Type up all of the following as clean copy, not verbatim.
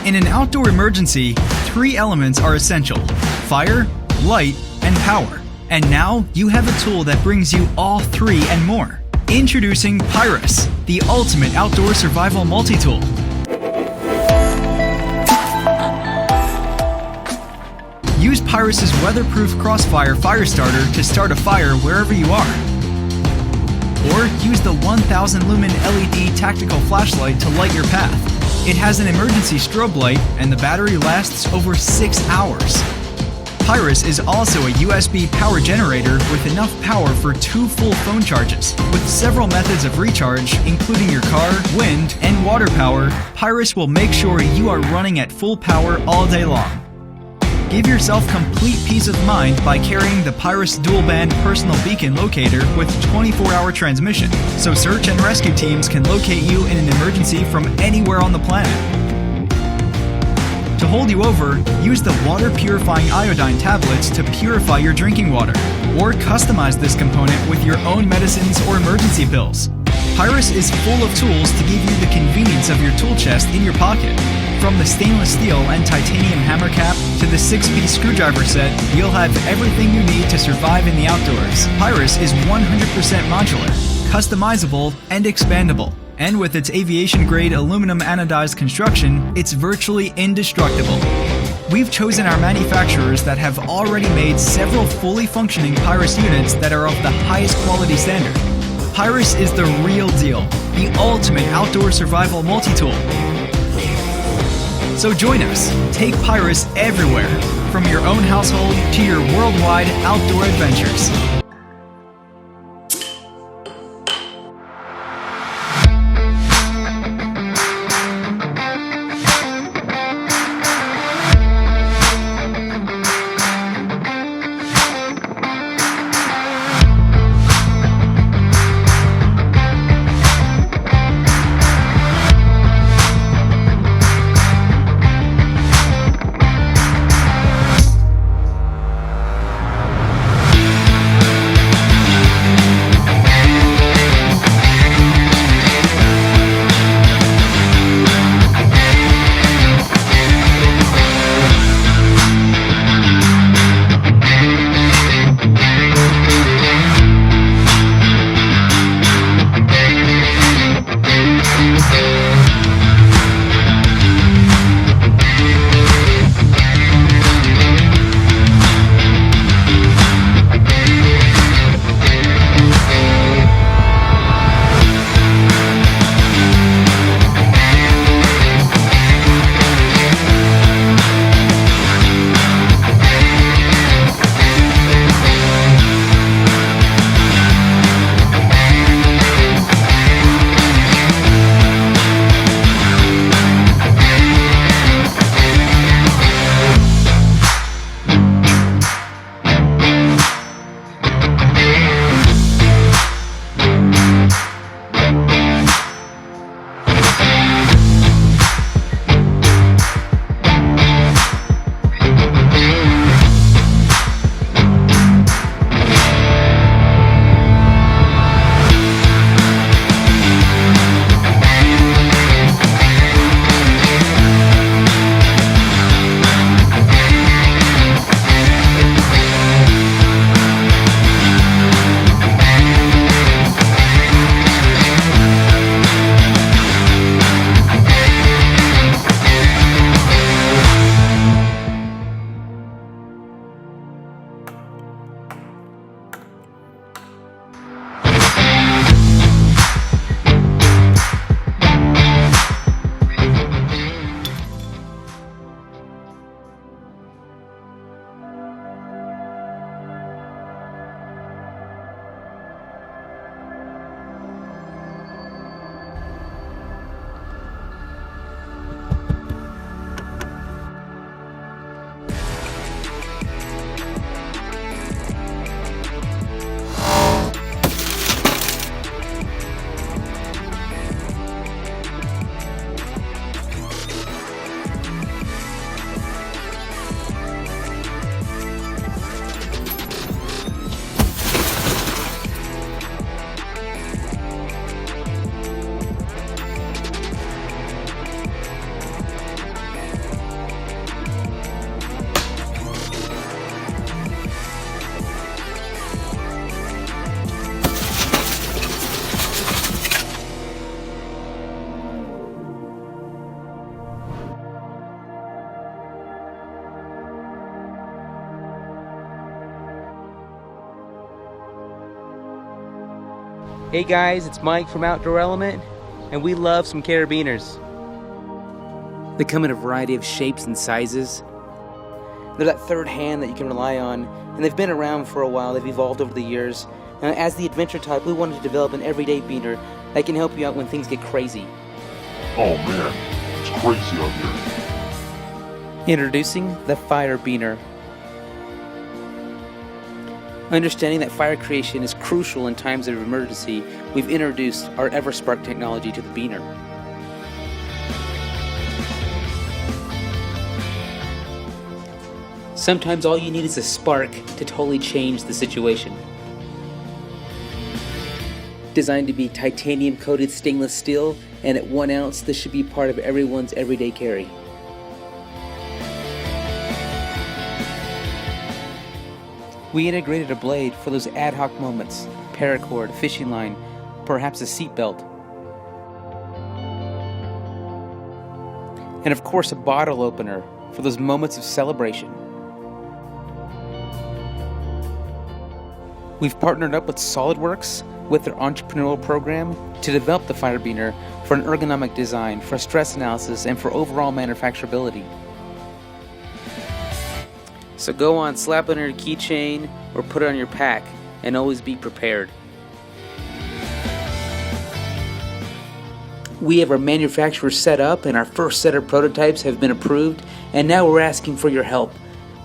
In an outdoor emergency, 3 elements are essential: fire, light, and power. And now you have a tool that brings you all 3 and more. Introducing PYYROS, the ultimate outdoor survival multi-tool. Use PYYROS' weatherproof crossfire fire starter to start a fire wherever you are. Or use the 1000 lumen LED tactical flashlight to light your path. It has an emergency strobe light and the battery lasts over 6 hours. PYYROS is also a USB power generator with enough power for 2 full phone charges. With several methods of recharge, including your car, wind, and water power, PYYROS will make sure you are running at full power all day long. Give yourself complete peace of mind by carrying the PYYROS dual-band personal beacon locator with 24-hour transmission, so search and rescue teams can locate you in an emergency from anywhere on the planet. To hold you over, use the water-purifying iodine tablets to purify your drinking water, or customize this component with your own medicines or emergency pills. PYYROS is full of tools to give you the convenience of your tool chest in your pocket. From the stainless steel and titanium hammer cap to the 6-piece screwdriver set, you'll have everything you need to survive in the outdoors. PYYROS is 100% modular, customizable, and expandable. And with its aviation-grade aluminum anodized construction, it's virtually indestructible. We've chosen our manufacturers that have already made several fully functioning PYYROS units that are of the highest quality standard. PYYROS is the real deal, the ultimate outdoor survival multi-tool. So join us. Take PYYROS everywhere, from your own household to your worldwide outdoor adventures. Hey guys, it's Mike from Outdoor Element, and we love some carabiners. They come in a variety of shapes and sizes. They're that third hand that you can rely on, and they've been around for a while. They've evolved over the years. As the Adventur type, we wanted to develop an everyday beaner that can help you out when things get crazy. Oh man, it's crazy out here. Introducing the Firebiner. Understanding that fire creation is crucial in times of emergency, we've introduced our EverSpark technology to the beaner. Sometimes all you need is a spark to totally change the situation. Designed to be titanium coated stainless steel, and at 1 ounce, this should be part of everyone's everyday carry. We integrated a blade for those ad hoc moments, paracord, fishing line, perhaps a seat belt. And of course a bottle opener for those moments of celebration. We've partnered up with SolidWorks with their entrepreneurial program to develop the Firebiner for an ergonomic design, for stress analysis, and for overall manufacturability. So go on, slap it on your keychain or put it on your pack, and always be prepared. We have our manufacturer set up, and our first set of prototypes have been approved, and now we're asking for your help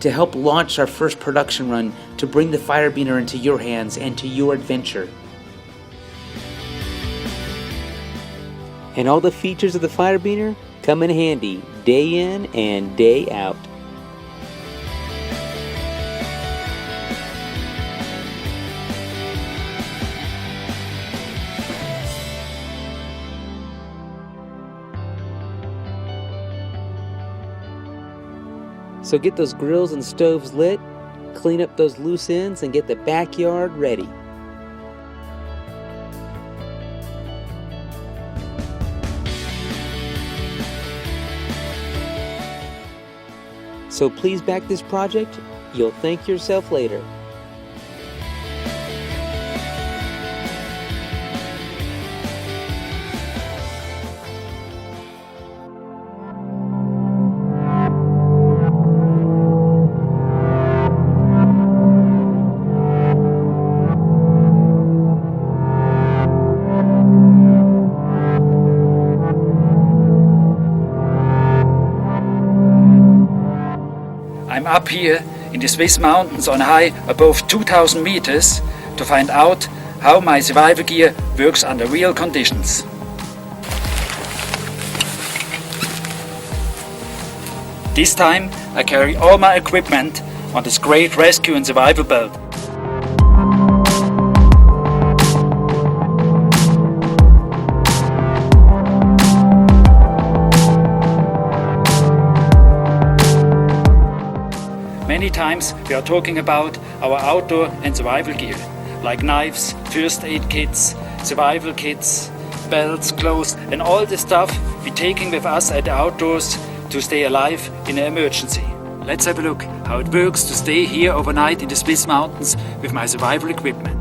to help launch our first production run to bring the Firebiner into your hands and to your adventure. And all the features of the Firebiner come in handy day in and day out. So get those grills and stoves lit, clean up those loose ends, and get the backyard ready. So please back this project. You'll thank yourself later. I'm up here in the Swiss mountains on high above 2000 meters to find out how my survival gear works under real conditions. This time I carry all my equipment on this great rescue and survival belt. Many times we are talking about our outdoor and survival gear, like knives, first aid kits, survival kits, belts, clothes, and all the stuff we're taking with us at the outdoors to stay alive in an emergency. Let's have a look how it works to stay here overnight in the Swiss mountains with my survival equipment.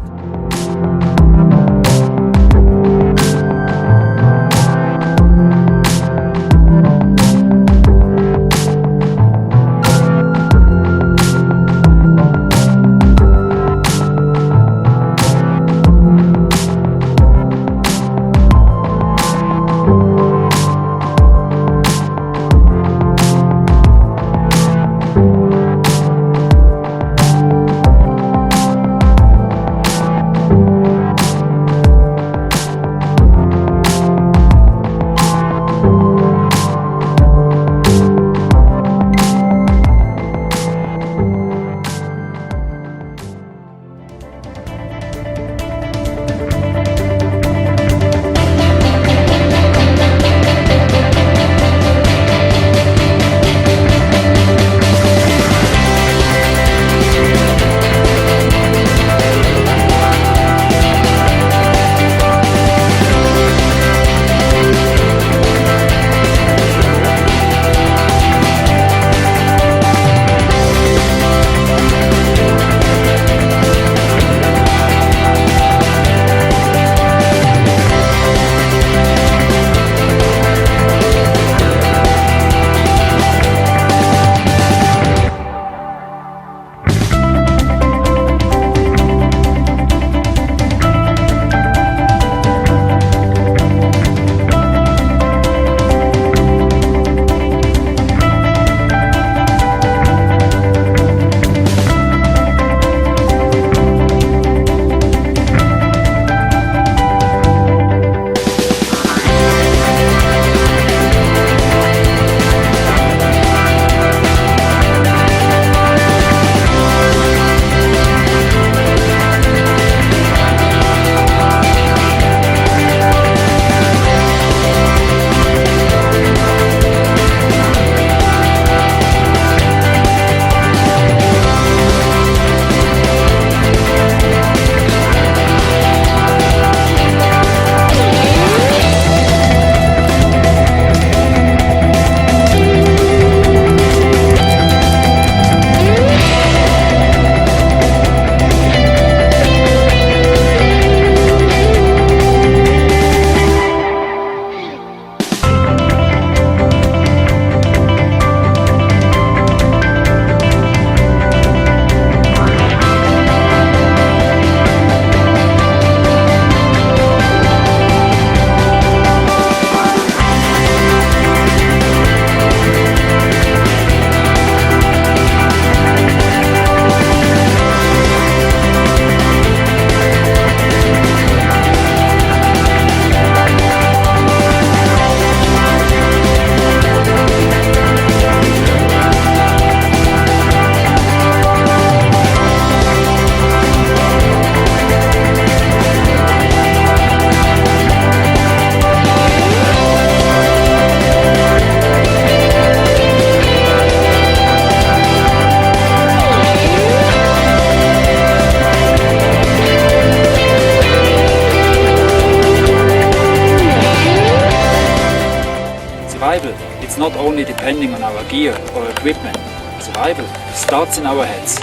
Survival, it's not only depending on our gear or equipment. Survival starts in our heads.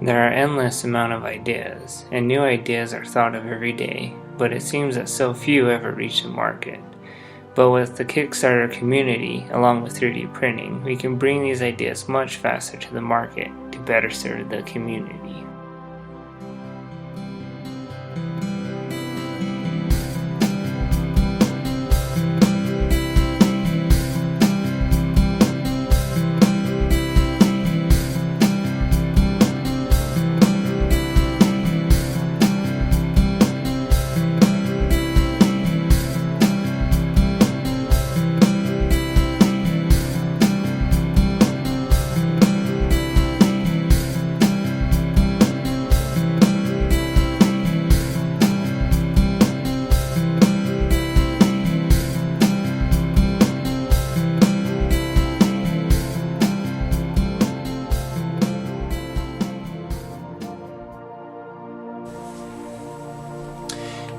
There are endless amount of ideas, and new ideas are thought of every day, but it seems that so few ever reach the market. But with the Kickstarter community, along with 3D printing, we can bring these ideas much faster to the market to better serve the community.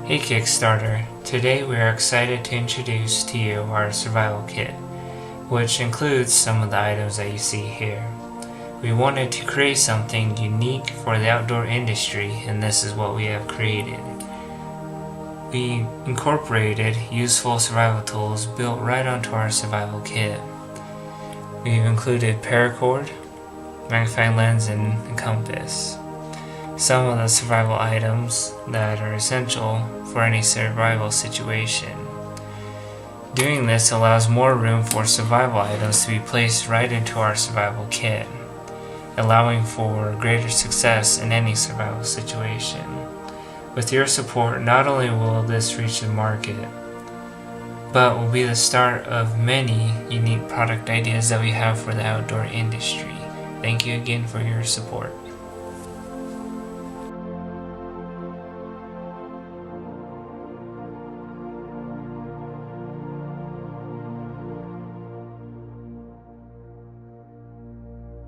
Hey Kickstarter, today we are excited to introduce to you our survival kit, which includes some of the items that you see here. We wanted to create something unique for the outdoor industry, and this is what we have created. We incorporated useful survival tools built right onto our survival kit. We've included paracord, magnifying lens, and a compass. Some of the survival items that are essential for any survival situation. Doing this allows more room for survival items to be placed right into our survival kit, allowing for greater success in any survival situation. With your support, not only will this reach the market, but will be the start of many unique product ideas that we have for the outdoor industry. Thank you again for your support.